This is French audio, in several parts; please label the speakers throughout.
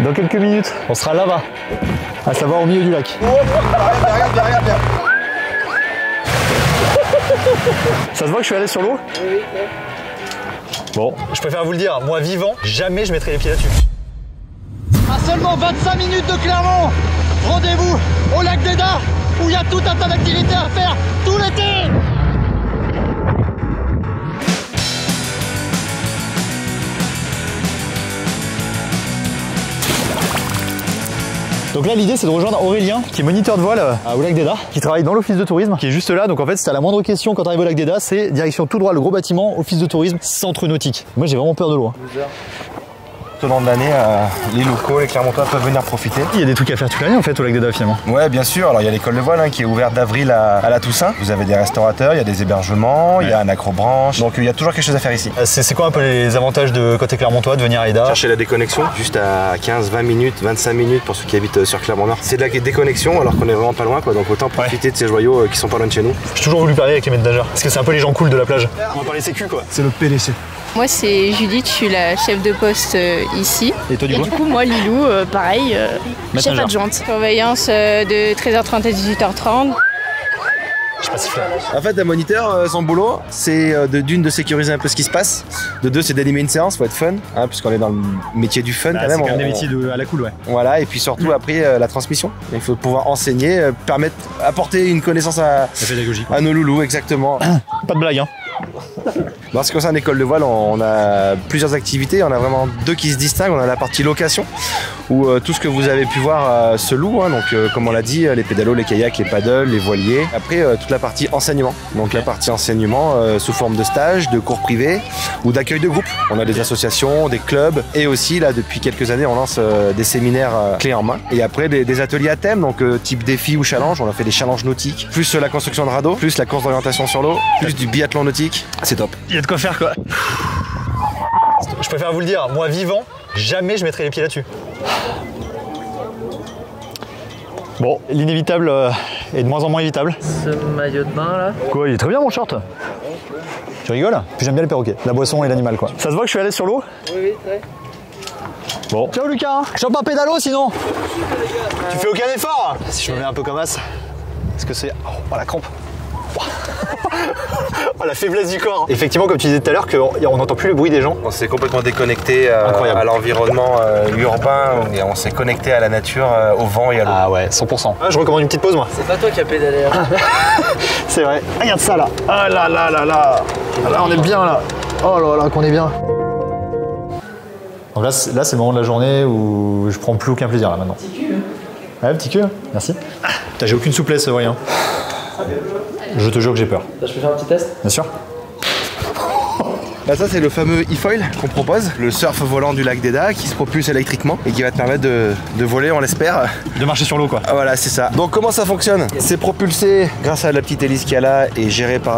Speaker 1: Dans quelques minutes, on sera là-bas, à savoir au milieu du lac.
Speaker 2: Oh, regarde.
Speaker 1: Ça se voit que je suis allé sur l'eau?
Speaker 3: Oui.
Speaker 1: Bon, je préfère vous le dire, moi vivant, jamais je mettrai les pieds là-dessus.
Speaker 4: À seulement 25 minutes de Clermont, rendez-vous au lac d'Eda, où il y a tout un tas d'activités à faire tout l'été.
Speaker 1: Donc là l'idée c'est de rejoindre Aurélien qui est moniteur de voile au lac d'Eda, qui travaille dans l'office de tourisme, qui est juste là. Donc en fait si t'as la moindre question quand t'arrives au lac d'Eda, c'est direction tout droit le gros bâtiment, office de tourisme, centre nautique. Moi j'ai vraiment peur de l'eau.
Speaker 2: Tout au long de l'année, les locaux, les Clermontois peuvent venir profiter.
Speaker 1: Il y a des trucs à faire toute l'année en fait au lac d'Eda finalement.
Speaker 2: Ouais, bien sûr. Alors il y a l'école de voile qui est ouverte d'avril à la Toussaint. Vous avez des restaurateurs, il y a des hébergements, il y a un accrobranche. Donc il y a toujours quelque chose à faire ici.
Speaker 1: C'est quoi un peu les avantages de côté Clermontois de venir à Eda?
Speaker 2: Chercher la déconnexion, juste à 15, 20 minutes, 25 minutes pour ceux qui habitent sur Clermont-Nord. C'est de la déconnexion alors qu'on est vraiment pas loin quoi. Donc autant profiter de ces joyaux qui sont pas loin de chez nous.
Speaker 1: J'ai toujours voulu parler avec les maîtres nageurs parce que c'est un peu les gens cool de la plage. On va parler sécu quoi.
Speaker 2: C'est le PDC.
Speaker 3: Moi c'est Judith, je suis la chef de poste ici.
Speaker 1: Et toi
Speaker 3: du coup moi Lilou, pareil, chef adjointe. Surveillance de 13h30 à 18h30.
Speaker 1: Je sais pas siffler.
Speaker 2: En fait, un moniteur, son boulot, c'est d'une de sécuriser un peu ce qui se passe, de deux, c'est d'animer une séance, faut être fun, puisqu'on est dans le métier du fun quand même.
Speaker 1: C'est quand même des métiers à la cool, ouais.
Speaker 2: Voilà, et puis surtout après la transmission. Il faut pouvoir enseigner, apporter une connaissance à nos loulous, exactement.
Speaker 1: Pas de blague, hein.
Speaker 2: En ce qui concerne l'école de voile, on a plusieurs activités. On a vraiment deux qui se distinguent. On a la partie location, où tout ce que vous avez pu voir se loue. Donc, comme on l'a dit, les pédalos, les kayaks, les paddles, les voiliers. Après, toute la partie enseignement. Donc, la partie enseignement sous forme de stage, de cours privés ou d'accueil de groupe. On a des associations, des clubs et aussi, là, depuis quelques années, on lance des séminaires clés en main. Et après, des ateliers à thème, donc type défi ou challenge. On a fait des challenges nautiques, plus la construction de radeaux, plus la course d'orientation sur l'eau, plus du biathlon nautique. C'est top.
Speaker 1: Il y a de quoi faire quoi. Je préfère vous le dire, moi vivant, jamais je mettrai les pieds là-dessus. Bon, l'inévitable est de moins en moins évitable.
Speaker 5: Ce maillot de bain là.
Speaker 1: Quoi, il est très bien mon short. Tu rigoles? Puis j'aime bien les perroquets, la boisson et l'animal quoi. Ça se voit que je suis allé sur l'eau?
Speaker 5: Oui, très.
Speaker 1: Bon. Ciao Lucas, chope un pédalo sinon. Tu fais aucun effort. Si je me mets un peu comme as, est-ce que c'est... Oh la crampe. Oh, la faiblesse du corps. Effectivement, comme tu disais tout à l'heure, qu'on n'entend plus le bruit des gens.
Speaker 2: On s'est complètement déconnecté à l'environnement urbain et on s'est connecté à la nature, au vent et à l'eau.
Speaker 1: Ah ouais, 100%. Ah, je recommande une petite pause moi.
Speaker 5: C'est pas toi qui as pédalé.
Speaker 1: C'est vrai. Regarde ça là. Ah là là là là. Là on est bien là. Oh là là qu'on est bien. Donc là c'est le moment de la journée où je prends plus aucun plaisir là maintenant. Petit cul. Ouais, petit cul. Merci. Ah, putain, j'ai aucune souplesse, voyons. Je te jure que j'ai peur.
Speaker 5: Je peux faire un petit test?
Speaker 1: Bien sûr.
Speaker 2: Là, ça c'est le fameux e-foil qu'on propose, le surf volant du lac d'Eda qui se propulse électriquement et qui va te permettre de voler, on l'espère.
Speaker 1: De marcher sur l'eau quoi.
Speaker 2: Voilà, c'est ça. Donc comment ça fonctionne? C'est propulsé grâce à la petite hélice qu'il y a là et géré par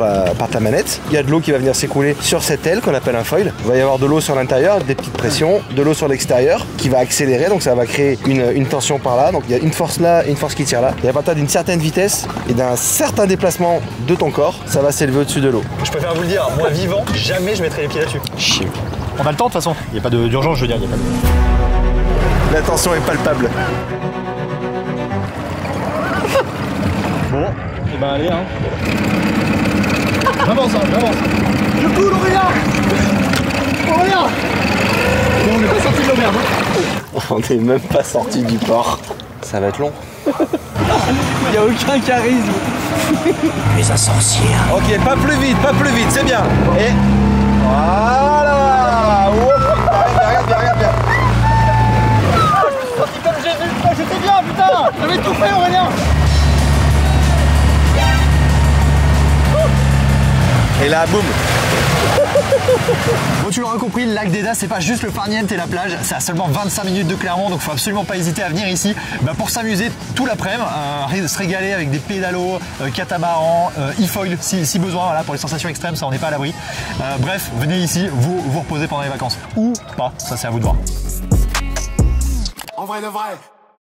Speaker 2: ta manette. Il y a de l'eau qui va venir s'écouler sur cette aile qu'on appelle un foil. Il va y avoir de l'eau sur l'intérieur, des petites pressions, de l'eau sur l'extérieur qui va accélérer, donc ça va créer une tension par là. Donc il y a une force là, une force qui tire là. Et à partir d'une certaine vitesse et d'un certain déplacement de ton corps, ça va s'élever au-dessus de l'eau.
Speaker 1: Je préfère vous le dire, moi vivant, jamais je mettrai les pieds là-dessus. Chier. On a le temps de toute façon. Il n'y a pas d'urgence, je veux dire. Il y a pas de...
Speaker 2: La tension est palpable.
Speaker 1: Bon, et ben allez hein. J'avance. Je coule Aurélien. Bon, on n'est pas sorti de l'auberge.
Speaker 2: On n'est même pas sorti du port. Ça va être long.
Speaker 5: Il n'y a aucun charisme.
Speaker 2: Les sorcières. Ok, pas plus vite, c'est bien. Et voilà. Regarde bien.
Speaker 4: Comme j'ai vu, j'étais bien, putain. J'avais tout fait, Aurélien.
Speaker 2: Et là, boum.
Speaker 1: Bon, tu l'auras compris, le lac d'Eda, c'est pas juste le farniente et la plage, c'est à seulement 25 minutes de Clermont, donc faut absolument pas hésiter à venir ici pour s'amuser tout l'après-midi, se régaler avec des pédalos, catamarans, e-foil si besoin, voilà, pour les sensations extrêmes, ça on n'est pas à l'abri. Bref, venez ici, vous reposez pendant les vacances. Ou pas, ça c'est à vous de voir.
Speaker 6: En vrai de vrai.